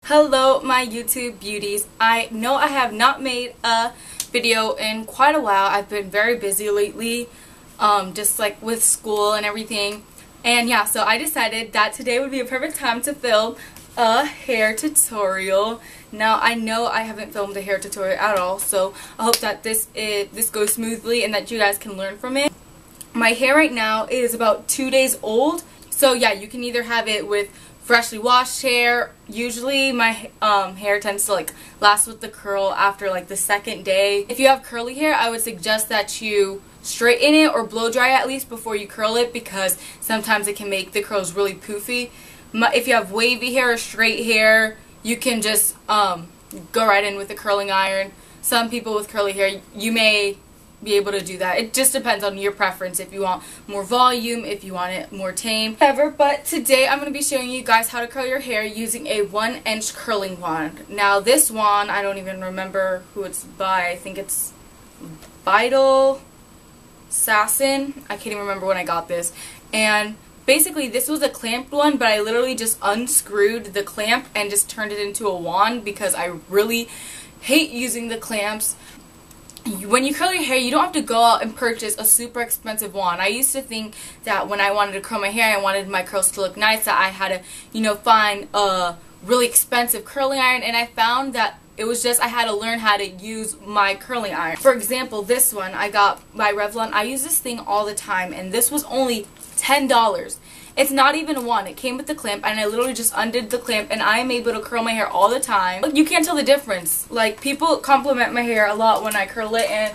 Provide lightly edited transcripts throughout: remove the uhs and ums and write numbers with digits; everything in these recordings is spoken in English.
Hello my YouTube beauties. I know I have not made a video in quite a while. I've been very busy lately, just like with school and everything. And yeah, so I decided that today would be a perfect time to film a hair tutorial. Now I know I haven't filmed a hair tutorial at all, so I hope that this goes smoothly and that you guys can learn from it. My hair right now is about 2 days old, so yeah, you can either have it with freshly washed hair. Usually my hair tends to last with the curl after the second day. If you have curly hair, I would suggest that you straighten it or blow dry at least before you curl it, because sometimes it can make the curls really poofy. If you have wavy hair or straight hair, you can just go right in with a curling iron. Some people with curly hair, you may be able to do that. It just depends on your preference, if you want more volume, if you want it more tame, whatever. But today I'm going to be showing you guys how to curl your hair using a 1-inch curling wand. Now this wand, I don't even remember who it's by. I think it's Vital Assassin. I can't even remember when I got this. And basically this was a clamped one, but I literally just unscrewed the clamp and just turned it into a wand because I really hate using the clamps. When you curl your hair, you don't have to go out and purchase a super expensive wand. I used to think that when I wanted to curl my hair, I wanted my curls to look nice, that I had to, find a really expensive curling iron, and I found that it was just I had to learn how to use my curling iron. For example, this one I got by Revlon. I use this thing all the time, and this was only $10. It's not even a wand. It came with the clamp, and I literally just undid the clamp, and I am able to curl my hair all the time. You can't tell the difference. People compliment my hair a lot when I curl it, and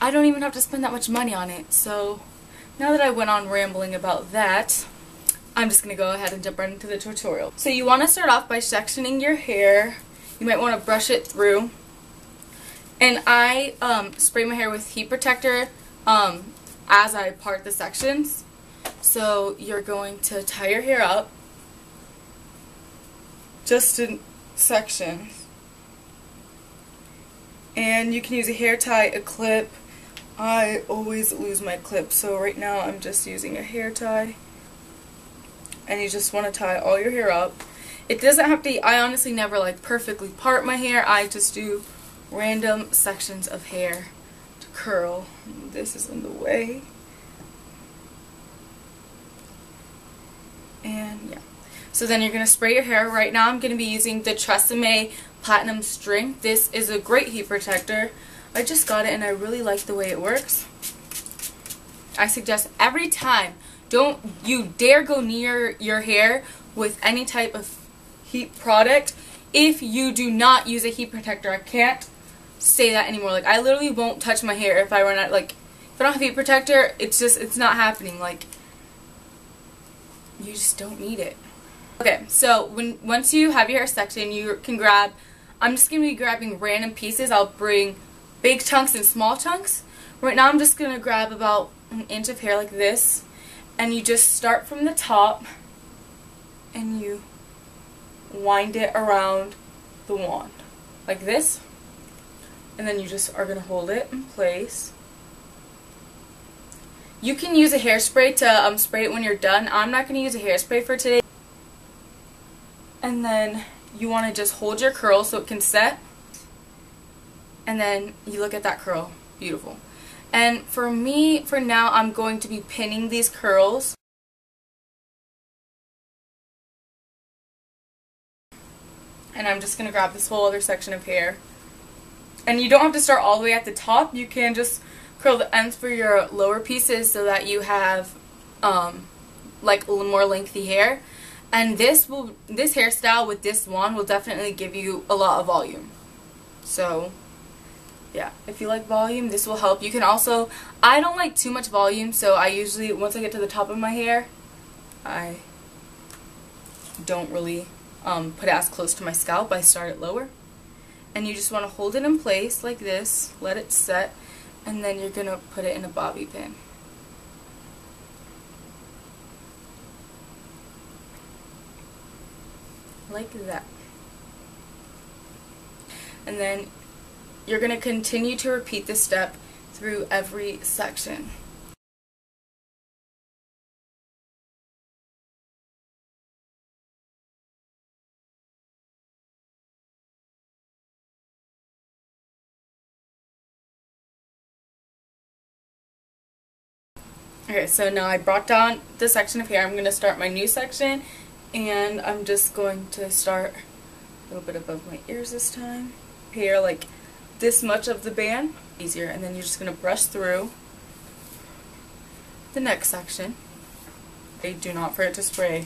I don't even have to spend that much money on it. So now that I went on rambling about that, I'm just going to go ahead and jump right into the tutorial. So you want to start off by sectioning your hair. You might want to brush it through. And I spray my hair with heat protector as I part the sections. So you're going to tie your hair up just in sections, and you can use a hair tie, a clip. I always lose my clip, so right now I'm just using a hair tie, and you just want to tie all your hair up. It doesn't have to, I honestly never perfectly part my hair. I just do random sections of hair to curl. This is in the way. And yeah, so then you're going to spray your hair. Right now I'm going to be using the Treseme Platinum String. This is a great heat protector. I just got it and I really like the way it works. I suggest every time, don't you dare go near your hair with any type of heat product if you do not use a heat protector. I can't say that anymore. I literally won't touch my hair if I run out. If I don't have a heat protector, it's not happening. You just don't need it. Okay, so once you have your hair sectioned, you can grab, I'm just going to be grabbing random pieces. I'll bring big chunks and small chunks. Right now I'm just going to grab about an inch of hair like this, and you just start from the top and you wind it around the wand like this, and then you just are going to hold it in place. You can use a hairspray to spray it when you're done. I'm not going to use a hairspray for today. And then you want to just hold your curl so it can set. And then you look at that curl. Beautiful. And for me, for now, I'm going to be pinning these curls. And I'm just going to grab this whole other section of hair. And you don't have to start all the way at the top. You can just curl the ends for your lower pieces so that you have a little more lengthy hair. And this hairstyle with this wand will definitely give you a lot of volume. So yeah, if you like volume, this will help. You can also, I don't like too much volume, so I usually, once I get to the top of my hair, I don't really put it as close to my scalp. I start it lower. And you just want to hold it in place like this, let it set, and then you're going to put it in a bobby pin. Like that. And then you're going to continue to repeat this step through every section. Okay, so now I brought down the section of hair. I'm going to start my new section, and I'm just going to start a little bit above my ears this time. Hair like this much of the band, easier, and then you're just going to brush through the next section. Okay, do not forget to spray.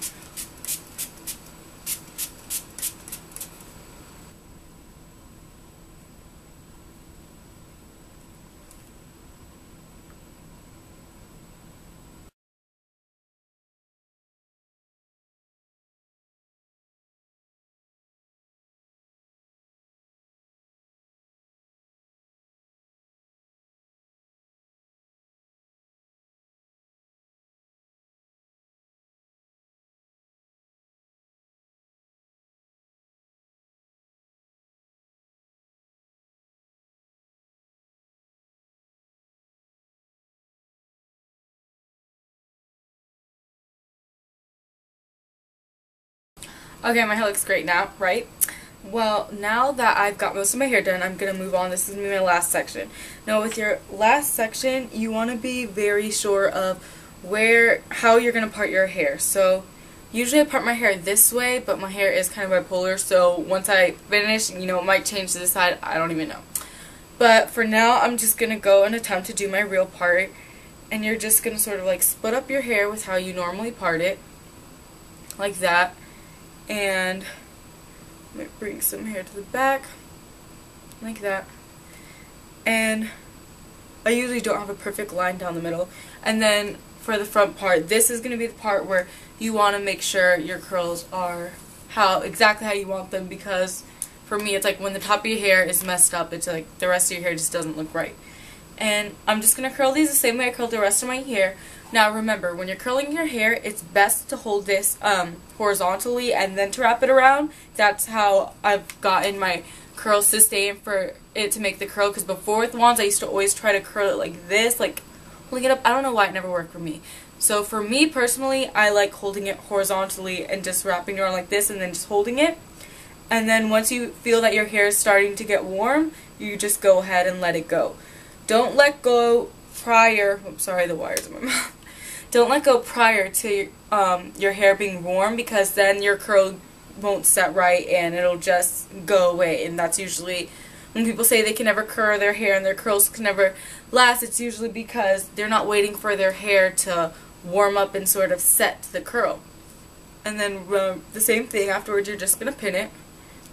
Okay, my hair looks great now, right? Well, now that I've got most of my hair done, I'm going to move on. This is going to be my last section. Now, with your last section, you want to be very sure of how you're going to part your hair. So, usually I part my hair this way, but my hair is kind of bipolar, so once I finish, it might change to this side. I don't even know. But for now, I'm just going to go and attempt to do my real part. And you're just going to sort of like split up your hair with how you normally part it. Like that. And I'm going to bring some hair to the back, like that. And I usually don't have a perfect line down the middle. And then for the front part, this is going to be the part where you want to make sure your curls are exactly how you want them, because for me it's like when the top of your hair is messed up, it's like the rest of your hair just doesn't look right. And I'm just going to curl these the same way I curled the rest of my hair. Now remember, when you're curling your hair, it's best to hold this horizontally and then to wrap it around. That's how I've gotten my curls to stay in for it to make the curl, because before with wands I used to always try to curl it like this, like holding it up. I don't know why it never worked for me. So for me personally, I like holding it horizontally and just wrapping it around like this and then just holding it. And then once you feel that your hair is starting to get warm, you just go ahead and let it go. Don't let go prior, oops, sorry, the wires in my mouth. Don't let go prior to your hair being warm, because then your curl won't set right and it'll just go away. And that's usually when people say they can never curl their hair and their curls can never last, it's usually because they're not waiting for their hair to warm up and sort of set to the curl. And then the same thing afterwards, you're just going to pin it.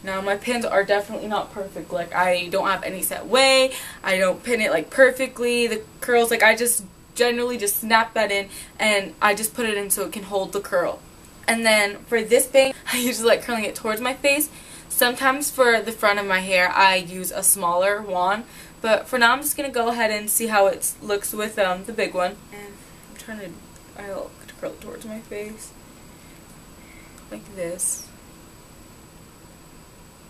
Now my pins are definitely not perfect. Like, I don't have any set way. I don't pin it like perfectly. The curls, like, I just generally just snap that in and I just put it in so it can hold the curl. And then for this bang, I usually like curling it towards my face. Sometimes for the front of my hair I use a smaller wand, but for now I'm just gonna go ahead and see how it looks with the big one. And I'll curl it towards my face like this.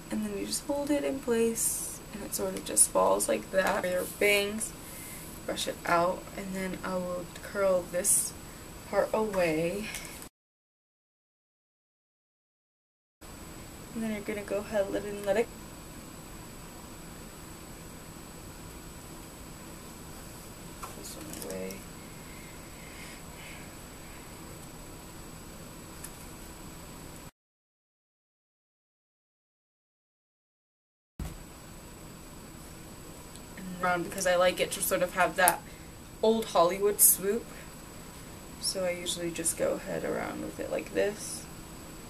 And then you just hold it in place and it sort of just falls like that. For your bangs, brush it out, and then I will curl this part away. And then you're going to go ahead and let it this one away. Around, because I like it to sort of have that old Hollywood swoop. So I usually just go ahead around with it like this.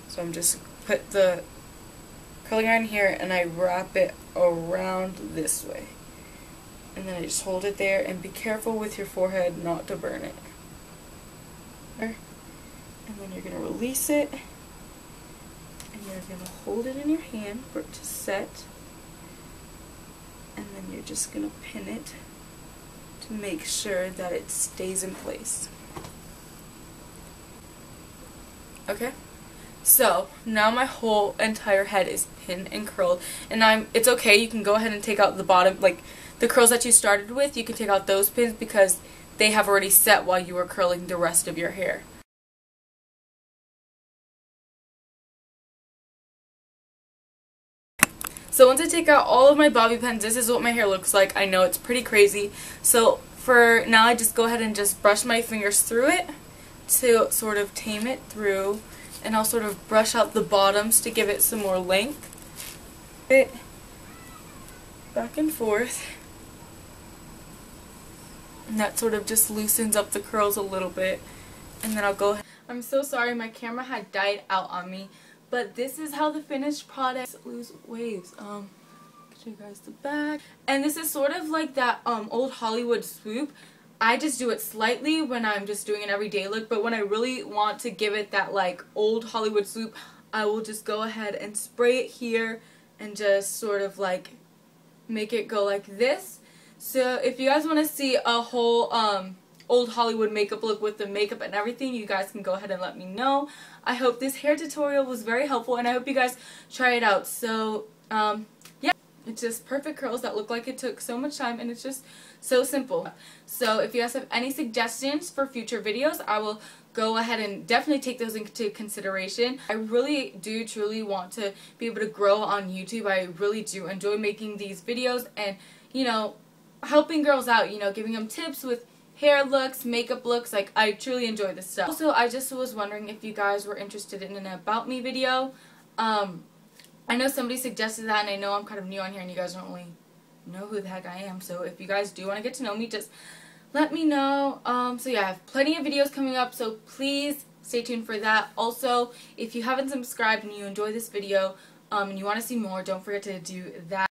So I'm just put the curling iron here and I wrap it around this way. And then I just hold it there, and be careful with your forehead not to burn it. And then you're going to release it and you're going to hold it in your hand for it to set. And then you're just going to pin it to make sure that it stays in place. Okay? So, now my whole entire head is pinned and curled. And it's okay, you can go ahead and take out the bottom, like the curls that you started with, you can take out those pins because they have already set while you were curling the rest of your hair. So once I take out all of my bobby pins, this is what my hair looks like. I know it's pretty crazy. So for now I just go ahead and just brush my fingers through it to sort of tame it through, and I'll sort of brush out the bottoms to give it some more length. It back and forth, and that sort of just loosens up the curls a little bit. And then I'll go ahead. I'm so sorry, my camera had died out on me, but this is how the finished product lose waves. Show you guys the back, and this is sort of like that old Hollywood swoop. I just do it slightly when I'm just doing an everyday look, but when I really want to give it that like old Hollywood swoop, I will just go ahead and spray it here and just sort of like make it go like this. So if you guys want to see a whole old Hollywood makeup look with the makeup and everything, you guys can go ahead and let me know. I hope this hair tutorial was very helpful, and I hope you guys try it out. So yeah, it's just perfect curls that look like it took so much time, and it's just so simple. So if you guys have any suggestions for future videos, I will go ahead and definitely take those into consideration. I really do truly want to be able to grow on YouTube. I really do enjoy making these videos and, you know, helping girls out, you know, giving them tips with hair looks, makeup looks. Like, I truly enjoy this stuff. Also, I just was wondering if you guys were interested in an About Me video. I know somebody suggested that, and I know I'm kind of new on here and you guys don't really know who the heck I am. So if you guys do want to get to know me, just let me know. So yeah, I have plenty of videos coming up, so please stay tuned for that. Also, if you haven't subscribed and you enjoy this video and you want to see more, don't forget to do that.